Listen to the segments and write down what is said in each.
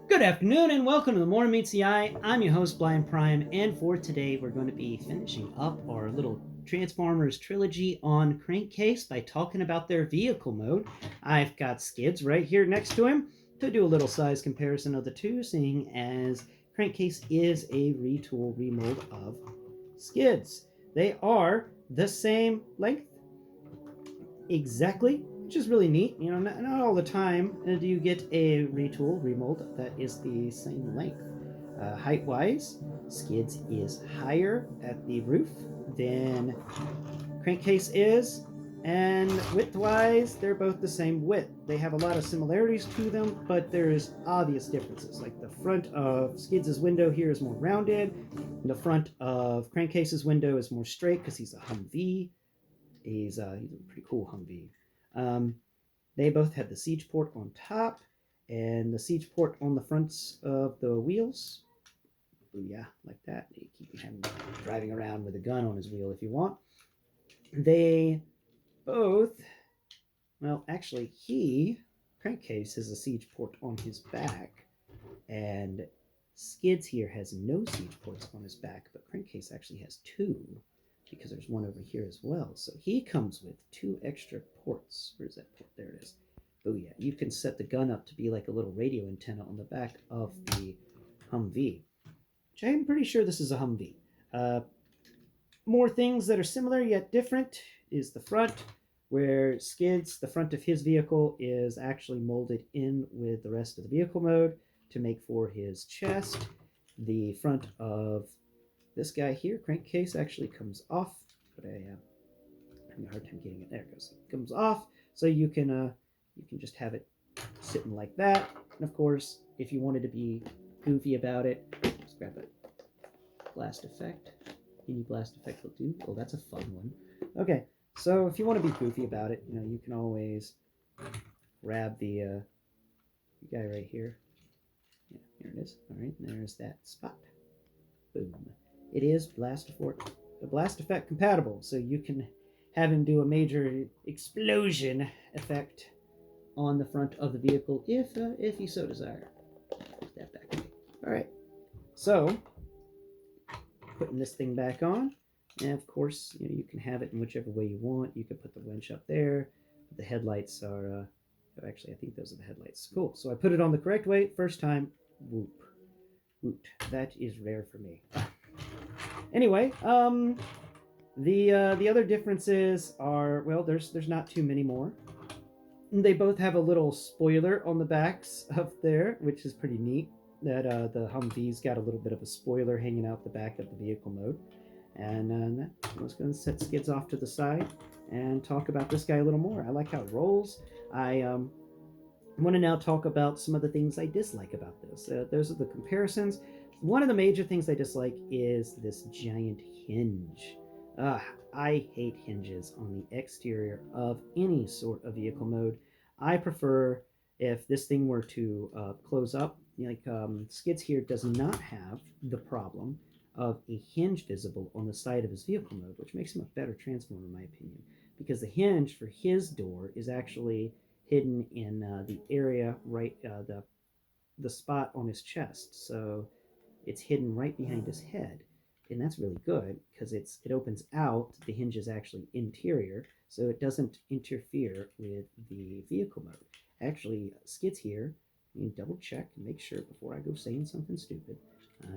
Good afternoon and welcome to the More Meets the Eye. I'm your host, Blind Prime, and for today we're going to be finishing up our little Transformers trilogy on Crankcase by talking about their vehicle mode. I've got Skids right here next to him to do a little size comparison of the two, seeing as Crankcase is a retool remold of Skids. They are the same length exactly, which is really neat. You know, not all the time do you get a retool remold that is the same length. Height wise, Skids is higher at the roof than Crankcase is, and width wise, they're both the same width. They have a lot of similarities to them, but there's obvious differences. Like the front of Skids' window here is more rounded, and the front of Crankcase's window is more straight because he's a Humvee. He's a pretty cool Humvee. Um, they both have the siege port on top and the siege port on the fronts of the wheels. Booyah, like that. You keep him driving around with a gun on his wheel if you want. They both, well, actually, Crankcase, has a siege port on his back, and Skids here has no siege ports on his back, but Crankcase actually has two because there's one over here as well. So he comes with two extra ports. Where's that port? There it is. Oh yeah, you can set the gun up to be like a little radio antenna on the back of the Humvee, which I'm pretty sure this is a Humvee. Uh, More things that are similar yet different is the front, where Skids, the front of his vehicle, is actually molded in with the rest of the vehicle mode to make for his chest. The front of this guy here, Crankcase, actually comes off, but I'm having a hard time getting it. There it goes. It comes off, so you can just have it sitting like that. And of course, if you wanted to be goofy about it, just grab a blast effect. Any blast effect will do. Oh, that's a fun one. Okay, so if you want to be goofy about it, you can always grab the guy right here. Yeah, here it is. All right, there's that spot. Boom. It is blast effect compatible, so you can have him do a major explosion effect on the front of the vehicle if you so desire. Put that back away. All right. So putting this thing back on, and of course you can have it in whichever way you want. You could put the winch up there. But the headlights are actually I think those are the headlights. Cool. So I put it on the correct way first time. Whoop. Woot. That is rare for me. Anyway, the other differences are, well, there's not too many more. They both have a little spoiler on the backs up there, which is pretty neat. That the Humvee's got a little bit of a spoiler hanging out the back of the vehicle mode. And I was going to set Skids off to the side and talk about this guy a little more. I like how it rolls. I want to now talk about some of the things I dislike about this. Those are the comparisons. One of the major things I dislike is this giant hinge. I hate hinges on the exterior of any sort of vehicle mode. I prefer if this thing were to close up. Like Skids here does not have the problem of a hinge visible on the side of his vehicle mode, which makes him a better Transformer, in my opinion, because the hinge for his door is actually hidden in the area right the spot on his chest. So it's hidden right behind his head, and that's really good because it opens out. The hinge is actually interior, so it doesn't interfere with the vehicle mode. Actually, Skids here, you can double check and make sure before I go saying something stupid.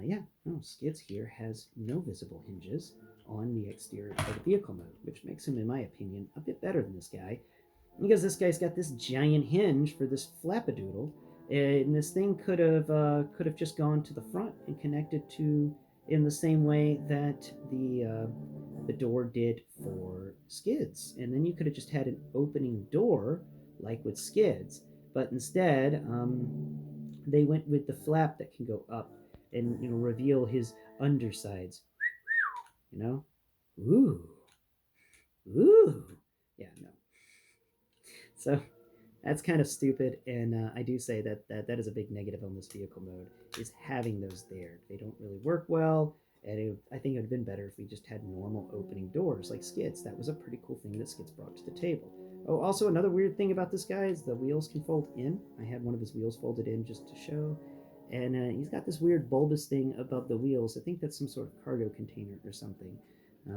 Yeah, no, Skids here has no visible hinges on the exterior of the vehicle mode, which makes him, in my opinion, a bit better than this guy, because this guy's got this giant hinge for this flapadoodle, and this thing could have just gone to the front and connected to in the same way that the door did for Skids, and then you could have just had an opening door like with Skids, but instead they went with the flap that can go up and reveal his undersides. You know, ooh, ooh, yeah, no. So that's kind of stupid, and I do say that is a big negative on this vehicle mode, is having those there. They don't really work well, and I think it would have been better if we just had normal opening doors like Skids. That was a pretty cool thing that Skids brought to the table. Oh, also another weird thing about this guy is the wheels can fold in. I had one of his wheels folded in just to show. And he's got this weird bulbous thing above the wheels. I think that's some sort of cargo container or something.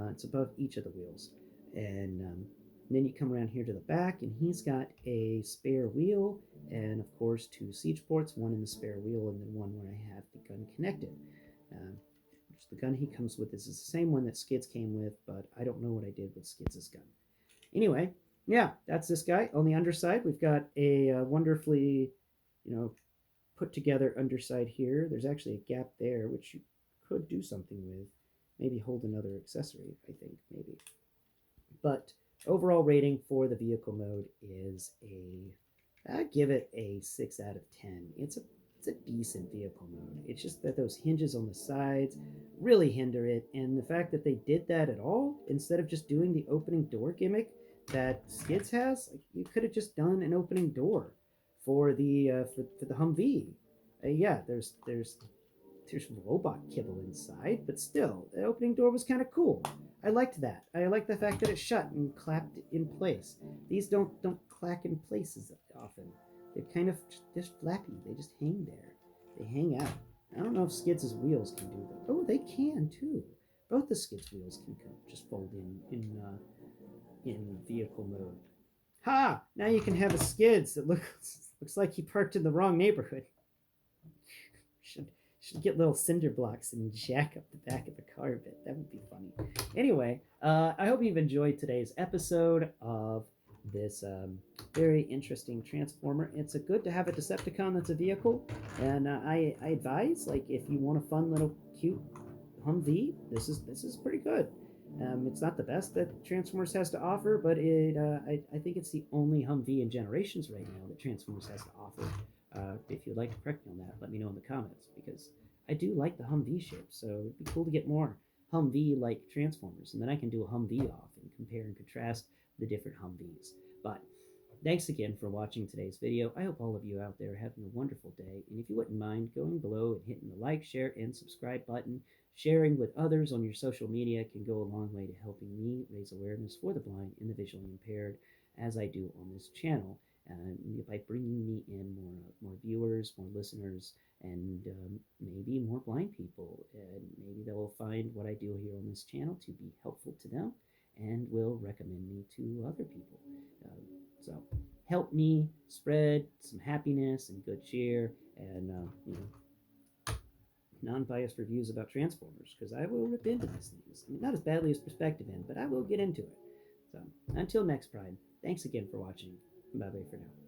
It's above each of the wheels. And then you come around here to the back, and he's got a spare wheel, and of course 2 siege ports, one in the spare wheel, and then one where I have the gun connected. Um, which the gun he comes with is the same one that Skids came with, but I don't know what I did with Skids' gun. Anyway, yeah, that's this guy. On the underside, we've got a wonderfully, you know, put together underside here. There's actually a gap there, which you could do something with. Maybe hold another accessory, I think, maybe. But overall rating for the vehicle mode is I give it a 6 out of 10. It's a decent vehicle mode. It's just that those hinges on the sides really hinder it, and the fact that they did that at all instead of just doing the opening door gimmick that Skids has, like, you could have just done an opening door for the Humvee. Yeah, there's robot kibble inside, but still, the opening door was kind of cool. I liked that. I liked the fact that it shut and clapped in place. These don't clack in places often. They're kind of just flappy. They just hang there. They hang out. I don't know if Skids' wheels can do that. Oh, they can too. Both the Skids wheels can just fold in vehicle mode. Ha! Now you can have a Skids that looks like he parked in the wrong neighborhood. Should should get little cinder blocks and jack up the back of the car a bit. That would be funny. Anyway, I hope you've enjoyed today's episode of this very interesting Transformer. It's a good to have a Decepticon that's a vehicle, and I advise, like, if you want a fun little cute Humvee, this is pretty good. It's not the best that Transformers has to offer, but I think it's the only Humvee in Generations right now that Transformers has to offer. If you'd like to correct me on that, let me know in the comments, because I do like the Humvee shape, so it'd be cool to get more Humvee-like Transformers, and then I can do a Humvee off and compare and contrast the different Humvees. But thanks again for watching today's video. I hope all of you out there are having a wonderful day, and if you wouldn't mind going below and hitting the like, share, and subscribe button, sharing with others on your social media can go a long way to helping me raise awareness for the blind and the visually impaired, as I do on this channel, by bringing me in more viewers, more listeners, and maybe more blind people. And maybe they'll find what I do here on this channel to be helpful to them and will recommend me to other people. So help me spread some happiness and good cheer, and non-biased reviews about Transformers, because I will rip into these things. I mean, not as badly as Perspective In, but I will get into it. So until next Pride, thanks again for watching. Bye bye for now.